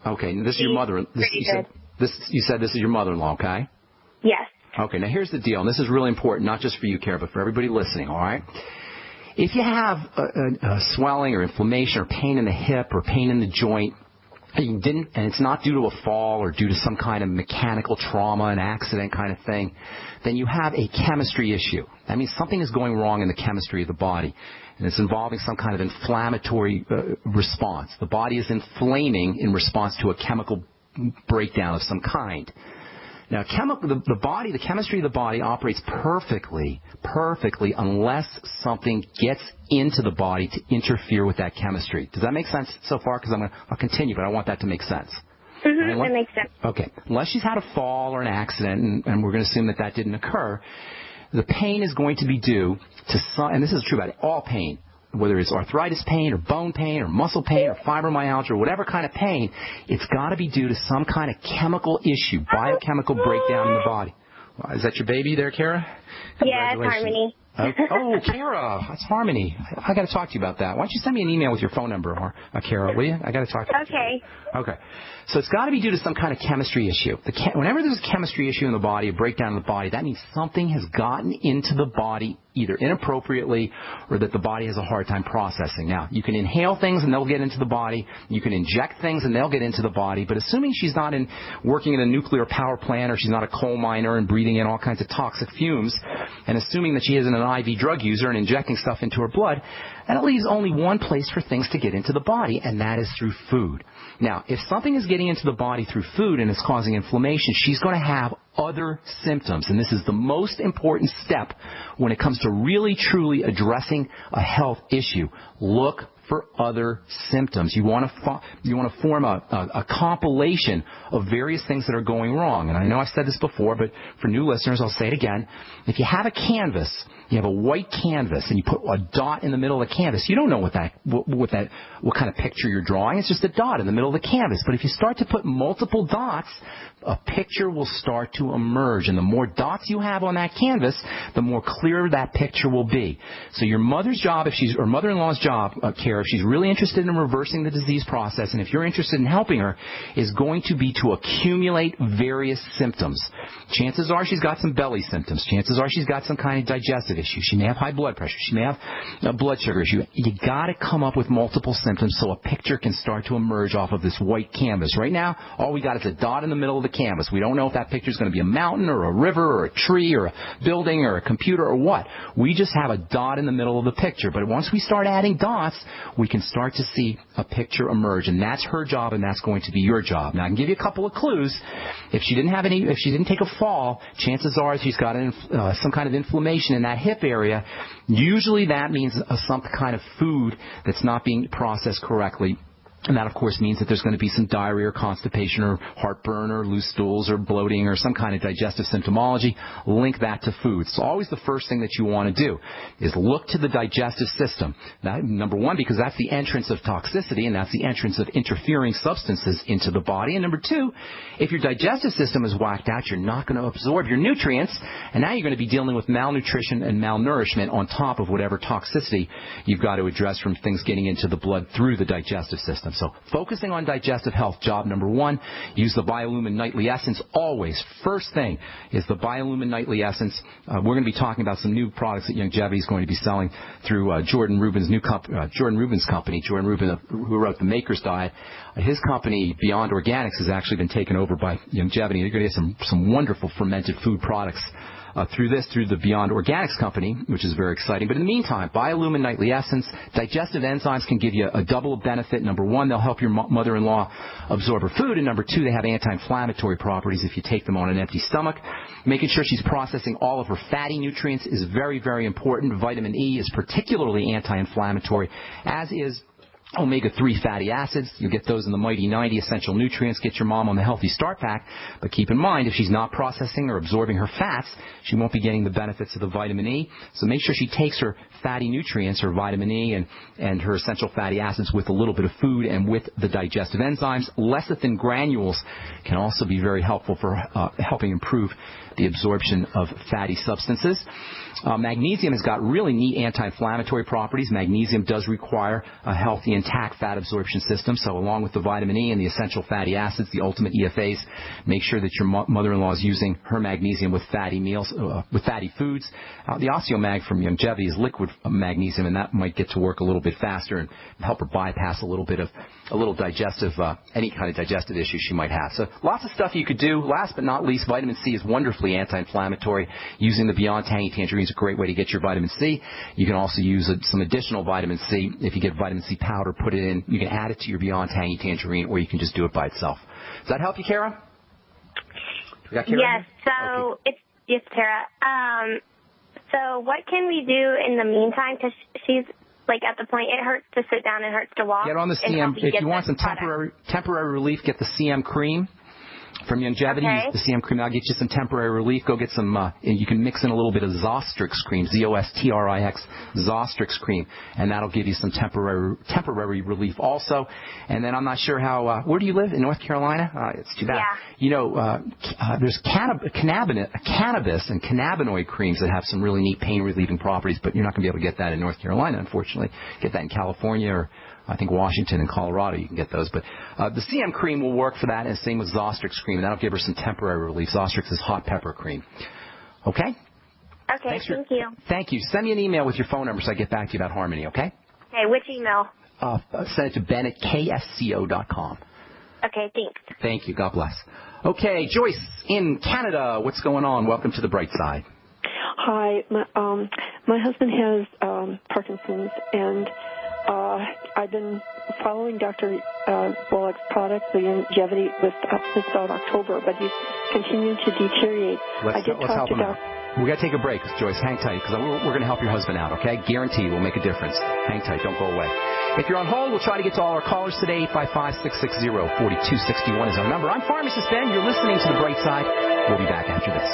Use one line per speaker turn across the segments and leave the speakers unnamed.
Okay, this is your mother. You said this is your mother-in-law, okay?
Yes.
Okay, now here's the deal, and this is really important, not just for you, Kara, but for everybody listening, all right? If you have a swelling or inflammation or pain in the hip or pain in the joint, and it's not due to a fall or due to some kind of mechanical trauma, an accident kind of thing, then you have a chemistry issue. That means something is going wrong in the chemistry of the body, and it's involving some kind of inflammatory response. The body is inflaming in response to a chemical breakdown of some kind. Now, the chemistry of the body operates perfectly unless something gets into the body to interfere with that chemistry. Does that make sense so far? Because I'll continue, but I want that to make sense.
Mm-hmm, that makes sense.
Okay. Unless she's had a fall or an accident, and we're going to assume that didn't occur, the pain is going to be due to some, and this is true about all pain, whether it's arthritis pain or bone pain or muscle pain or fibromyalgia or whatever kind of pain, it's got to be due to some kind of chemical issue, biochemical breakdown in the body. Is that your baby there, Kara?
Yeah, it's Harmony.
Oh, Kara, that's Harmony. I got to talk to you about that. Why don't you send me an email with your phone number, Kara, will you? I got to talk to you.
Okay.
Okay. So it's got to be due to some kind of chemistry issue. Whenever there's a chemistry issue in the body, a breakdown in the body, that means something has gotten into the body either inappropriately or that the body has a hard time processing. Now, you can inhale things and they'll get into the body. You can inject things and they'll get into the body. But assuming she's not working in a nuclear power plant or she's not a coal miner and breathing in all kinds of toxic fumes, and assuming that she isn't an IV drug user and injecting stuff into her blood, and it leaves only one place for things to get into the body, and that is through food. Now, if something is getting into the body through food and it's causing inflammation, she's going to have other symptoms. And this is the most important step when it comes to really, truly addressing a health issue. Look for other symptoms. You want to form a compilation of various things that are going wrong. And I know I've said this before, but for new listeners, I'll say it again. If you have a canvas, you have a white canvas, and you put a dot in the middle of the canvas, you don't know what kind of picture you're drawing. It's just a dot in the middle of the canvas. But if you start to put multiple dots, a picture will start to emerge. And the more dots you have on that canvas, the more clear that picture will be. So your mother's job, or mother-in-law's job, Kara, if she's really interested in reversing the disease process, and if you're interested in helping her, is going to be to accumulate various symptoms. Chances are she's got some belly symptoms. Chances are she's got some kind of digestive issue. She may have high blood pressure. She may have a blood sugar issue. You got to come up with multiple symptoms so a picture can start to emerge off of this white canvas. Right now, all we got is a dot in the middle of the canvas. We don't know if that picture is going to be a mountain or a river or a tree or a building or a computer or what. We just have a dot in the middle of the picture. But once we start adding dots, we can start to see a picture emerge, and that's her job, and that's going to be your job. Now, I can give you a couple of clues. If she didn't take a fall, chances are she's got some kind of inflammation in that hip area. Usually that means some kind of food that's not being processed correctly. And that, of course, means that there's going to be some diarrhea or constipation or heartburn or loose stools or bloating or some kind of digestive symptomology. Link that to food. So always the first thing that you want to do is look to the digestive system. Now, number one, because that's the entrance of toxicity and that's the entrance of interfering substances into the body. And number two, if your digestive system is whacked out, you're not going to absorb your nutrients, and now you're going to be dealing with malnutrition and malnourishment on top of whatever toxicity you've got to address from things getting into the blood through the digestive system. So focusing on digestive health, job number one, use the Biolumin Nightly Essence always. First thing is the Biolumin Nightly Essence. We're going to be talking about some new products that Youngevity is going to be selling through Jordan Rubin's company, Jordan Rubin, who wrote The Maker's Diet. His company, Beyond Organics, has actually been taken over by Youngevity. You're going to get some wonderful fermented food products through the Beyond Organics company, which is very exciting. But in the meantime, Biolumin Nightly Essence, digestive enzymes can give you a double benefit. Number one, they'll help your mother-in-law absorb her food. And number two, they have anti-inflammatory properties if you take them on an empty stomach. Making sure she's processing all of her fatty nutrients is very, very important. Vitamin E is particularly anti-inflammatory, as is omega-3 fatty acids. You'll get those in the Mighty 90 Essential Nutrients. Get your mom on the Healthy Start Pack. But keep in mind, if she's not processing or absorbing her fats, she won't be getting the benefits of the vitamin E. So make sure she takes her fatty nutrients, her vitamin E and her essential fatty acids with a little bit of food and with the digestive enzymes. Lecithin granules can also be very helpful for helping improve the absorption of fatty substances. Magnesium has got really neat anti-inflammatory properties. Magnesium does require a healthy intact fat absorption system. So along with the vitamin E and the essential fatty acids, the ultimate EFAs, make sure that your mother-in-law is using her magnesium with fatty meals, with fatty foods. The OsteoMag from Youngevity is liquid magnesium, and that might get to work a little bit faster and help her bypass a little digestive, any kind of digestive issue she might have. So lots of stuff you could do. Last but not least, vitamin C is wonderfully anti-inflammatory. Using the Beyond Tangy Tangerine is a great way to get your vitamin C. You can also use some additional vitamin C. If you get vitamin C powder, put it in. You can add it to your Beyond Tangy Tangerine, or you can just do it by itself. Does that help you, Kara?
Yes. So okay. Yes, Kara. So what can we do in the meantime? Because she's like at the point it hurts to sit down and hurts to walk.
Get on the CM. If you want some temporary relief, get the CM cream from Youngevity.
Okay.
The CM cream. I'll get you some temporary relief. Go get some. And you can mix in a little bit of Zostrix cream, Zostrix, Zostrix cream, and that'll give you some temporary relief also. And then I'm not sure how. Where do you live? In North Carolina? It's too bad.
Yeah.
You know, there's cannabis and cannabinoid creams that have some really neat pain relieving properties, but you're not going to be able to get that in North Carolina, unfortunately. Get that in California or I think Washington and Colorado, you can get those. But the CM cream will work for that, and same with Zostrix cream. And that'll give her some temporary relief. Zostrix is hot pepper cream. Okay?
Okay, thank you.
Thank you. Send me an email with your phone number so I get back to you about Harmony, okay?
Okay, which email?
Send it to ben@ksco.com.
Okay, thanks.
Thank you. God bless. Okay, Joyce in Canada, what's going on? Welcome to the Brightside.
Hi. My husband has Parkinson's, and I've been following Dr. Wallach's products, the Youngevity, since about October, but he's continued to deteriorate.
Let's help him out. We've got to take a break, Joyce. Hang tight, because we're going to help your husband out, okay? Guaranteed we'll make a difference. Hang tight. Don't go away. If you're on hold, we'll try to get to all our callers today. 855-660-4261 is our number. I'm Pharmacist Ben. You're listening to The Bright Side. We'll be back after this.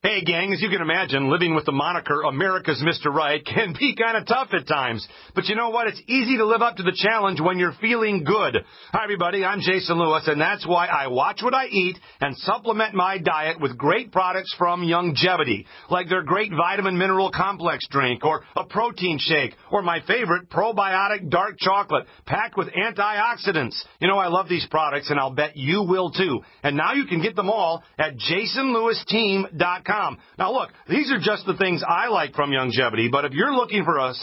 Hey, gang, as you can imagine, living with the moniker America's Mr. Right can be kind of tough at times. But you know what? It's easy to live up to the challenge when you're feeling good. Hi, everybody. I'm Jason Lewis, and that's why I watch what I eat and supplement my diet with great products from Youngevity, like their great vitamin mineral complex drink or a protein shake or my favorite probiotic dark chocolate packed with antioxidants. You know, I love these products, and I'll bet you will, too. And now you can get them all at jasonlewisteam.com. Now, look, these are just the things I like from Youngevity, but if you're looking for, a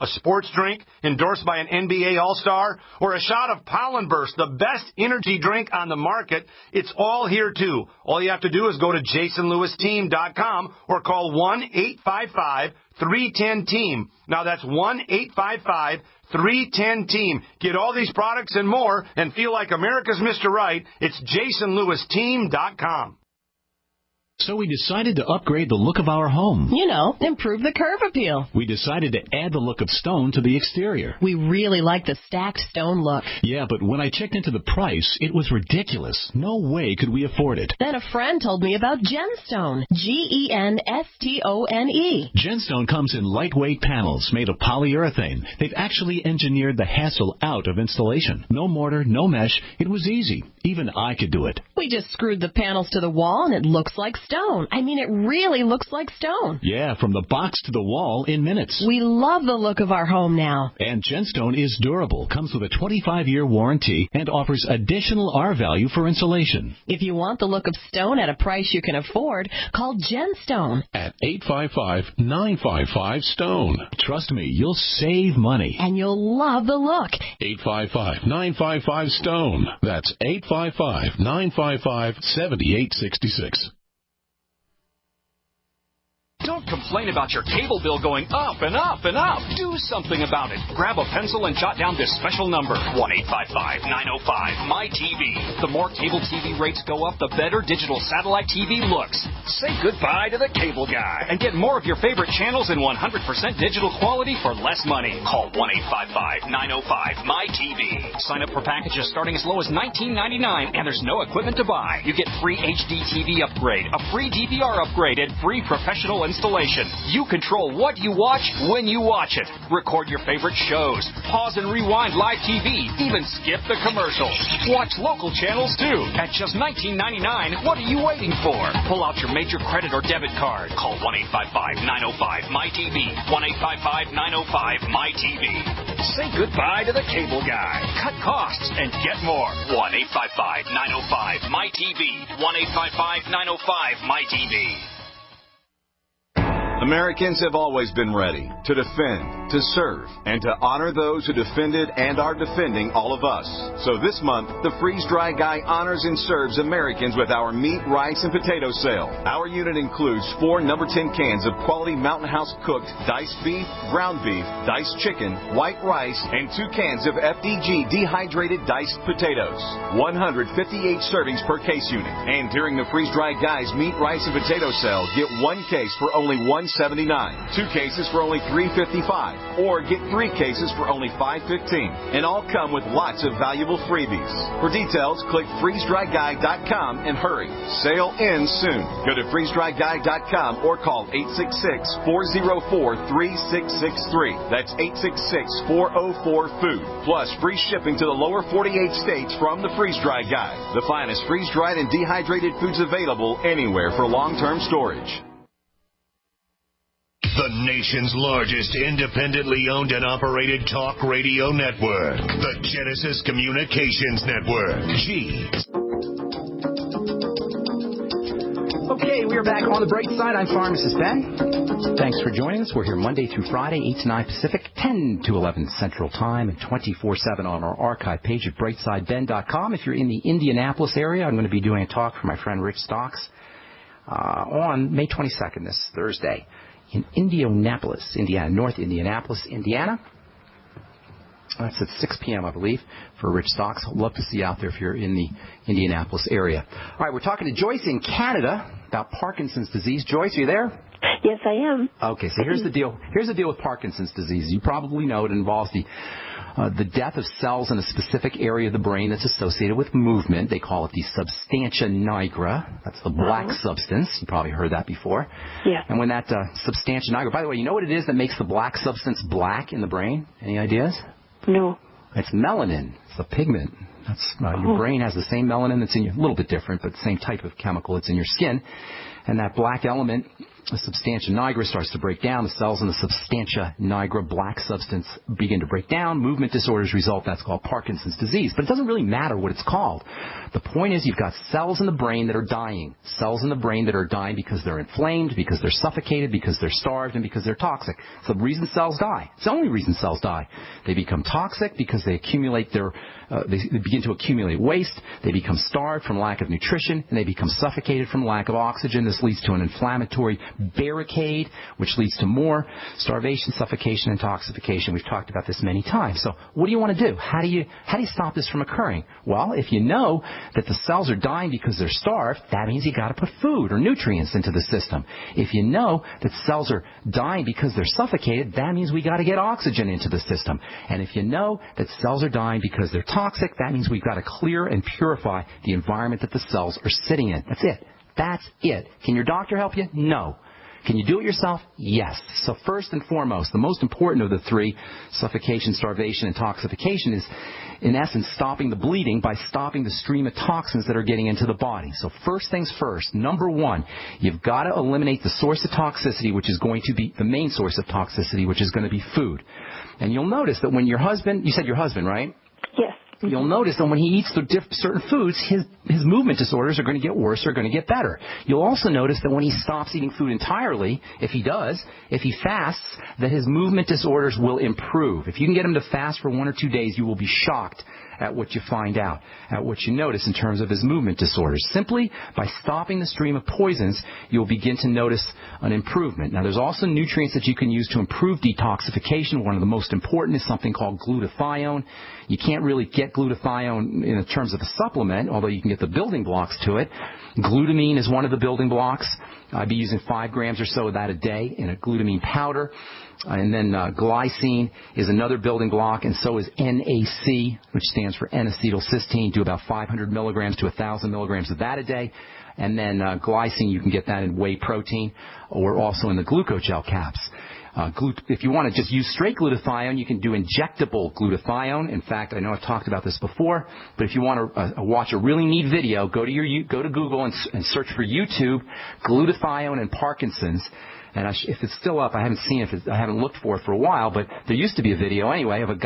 sports drink endorsed by an NBA All-Star or a shot of Pollen Burst, the best energy drink on the market, it's all here, too. All you have to do is go to jasonlewisteam.com or call 1-855-310-TEAM. Now, that's 1-855-310-TEAM. Get all these products and more and feel like America's Mr. Right. It's jasonlewisteam.com.
So we decided to upgrade the look of our home.
You know, improve the curb appeal.
We decided to add the look of stone to the exterior.
We really like the stacked stone look.
Yeah, but when I checked into the price, it was ridiculous. No way could we afford it.
Then a friend told me about Genstone. Genstone.
Genstone comes in lightweight panels made of polyurethane. They've actually engineered the hassle out of installation. No mortar, no mesh. It was easy. Even I could do it.
We just screwed the panels to the wall and it looks like stone. I mean, it really looks like stone.
Yeah, from the box to the wall in minutes.
We love the look of our home now.
And Genstone is durable, comes with a 25-year warranty, and offers additional R-value for insulation.
If you want the look of stone at a price you can afford, call Genstone
at 855-955-STONE. Trust me, you'll save money.
And you'll love the look.
855-955-STONE. That's 855-955-7866.
Don't complain about your cable bill going up and up and up. Do something about it. Grab a pencil and jot down this special number, 1-855-905-MY-TV. The more cable TV rates go up, the better digital satellite TV looks. Say goodbye to the cable guy and get more of your favorite channels in 100% digital quality for less money. Call 1-855-905-MY-TV. Sign up for packages starting as low as $19.99, and there's no equipment to buy. You get free HD TV upgrade, a free DVR upgrade, and free professional installation. television. You control what you watch when you watch it. Record your favorite shows. Pause and rewind live TV. Even skip the commercials. Watch local channels, too. At just $19.99, what are you waiting for? Pull out your major credit or debit card. Call 1-855-905-MyTV. 1-855-905-MyTV. Say goodbye to the cable guy. Cut costs and get more. 1-855-905-MyTV. 1-855-905-MyTV.
Americans have always been ready to defend, to serve, and to honor those who defended and are defending all of us. So this month, the Freeze-Dry Guy honors and serves Americans with our meat, rice, and potato sale. Our unit includes 4 No. 10 cans of quality Mountain House cooked diced beef, ground beef, diced chicken, white rice, and 2 cans of FDG dehydrated diced potatoes. 158 servings per case unit. And during the Freeze-Dry Guy's meat, rice, and potato sale, get 1 case for only $1.79, 2 cases for only $3.55, or get 3 cases for only $5.15. And all come with lots of valuable freebies. For details, click freezedryguy.com and hurry. Sale ends soon. Go to freezedryguy.com or call 866-404-3663. That's 866-404-FOOD. Plus free shipping to the lower 48 states from the Freeze-Dry Guy. The finest freeze-dried and dehydrated foods available anywhere for long-term storage.
The nation's largest independently owned and operated talk radio network. The Genesis Communications Network.
Okay, we are back on the Brightside. I'm Pharmacist Ben. Thanks for joining us. We're here Monday through Friday, 8 to 9 Pacific, 10 to 11 Central Time, and 24/7 on our archive page at brightsideben.com. If you're in the Indianapolis area, I'm going to be doing a talk for my friend Rich Stocks on May 22nd, this Thursday, in Indianapolis, Indiana, North Indianapolis, Indiana. That's at 6 p.m., I believe, for Rich Stocks. Love to see you out there if you're in the Indianapolis area. All right, we're talking to Joyce in Canada about Parkinson's disease. Joyce, are you there?
Yes, I am.
Okay, so here's the deal. Here's the deal with Parkinson's disease. You probably know it involves the death of cells in a specific area of the brain that's associated with movement. They call it the substantia nigra. That's the black substance. You probably heard that before.
Yeah.
And when that substantia nigra, by the way, you know what it is that makes the black substance black in the brain? Any ideas?
No.
It's melanin. It's a pigment. That's your brain has the same melanin that's in your, a little bit different, but the same type of chemical. It's in your skin. And that black element, the substantia nigra, starts to break down. The cells in the substantia nigra black substance begin to break down. Movement disorders result. That's called Parkinson's disease. But it doesn't really matter what it's called. The point is you've got cells in the brain that are dying. Cells in the brain that are dying because they're inflamed, because they're suffocated, because they're starved, and because they're toxic. It's the reason cells die. It's the only reason cells die. They become toxic because they accumulate they begin to accumulate waste. They become starved from lack of nutrition, and they become suffocated from lack of oxygen. This leads to an inflammatory barricade, which leads to more starvation, suffocation, and intoxication. We've talked about this many times. So what do you want to do? How do you stop this from occurring? Well, if you know that the cells are dying because they're starved, that means you got to put food or nutrients into the system. If you know that cells are dying because they're suffocated, that means we got to get oxygen into the system. And if you know that cells are dying because they're toxic, that means we've got to clear and purify the environment that the cells are sitting in. That's it. That's it. Can your doctor help you? No. Can you do it yourself? Yes. So first and foremost, the most important of the three, suffocation, starvation, and intoxication, is in essence stopping the bleeding by stopping the stream of toxins that are getting into the body. So first things first, number one, you've got to eliminate the source of toxicity, which is going to be the main source of toxicity, which is going to be food. And you'll notice that when your husband, you said your husband, right?
Yes.
You'll notice that when he eats certain foods, his movement disorders are going to get worse or going to get better. You'll also notice that when he stops eating food entirely, if he fasts, that his movement disorders will improve. If you can get him to fast for 1 or 2 days, you will be shocked at what you find out, at what you notice in terms of his movement disorders. Simply by stopping the stream of poisons, you'll begin to notice an improvement. Now, there's also nutrients that you can use to improve detoxification. One of the most important is something called glutathione. You can't really get glutathione in terms of a supplement, although you can get the building blocks to it. Glutamine is one of the building blocks. I'd be using 5 grams or so of that a day in a glutamine powder. And then glycine is another building block, and so is NAC, which stands for N-acetylcysteine. Do about 500 milligrams to 1,000 milligrams of that a day. And then glycine, you can get that in whey protein or also in the glucogel caps. If you want to just use straight glutathione, you can do injectable glutathione. In fact, I know I've talked about this before, but if you want to watch a really neat video, go to Google and search for YouTube glutathione and Parkinson's. And if it's still up, I haven't seen it. I haven't looked for it for a while, but there used to be a video anyway of a guy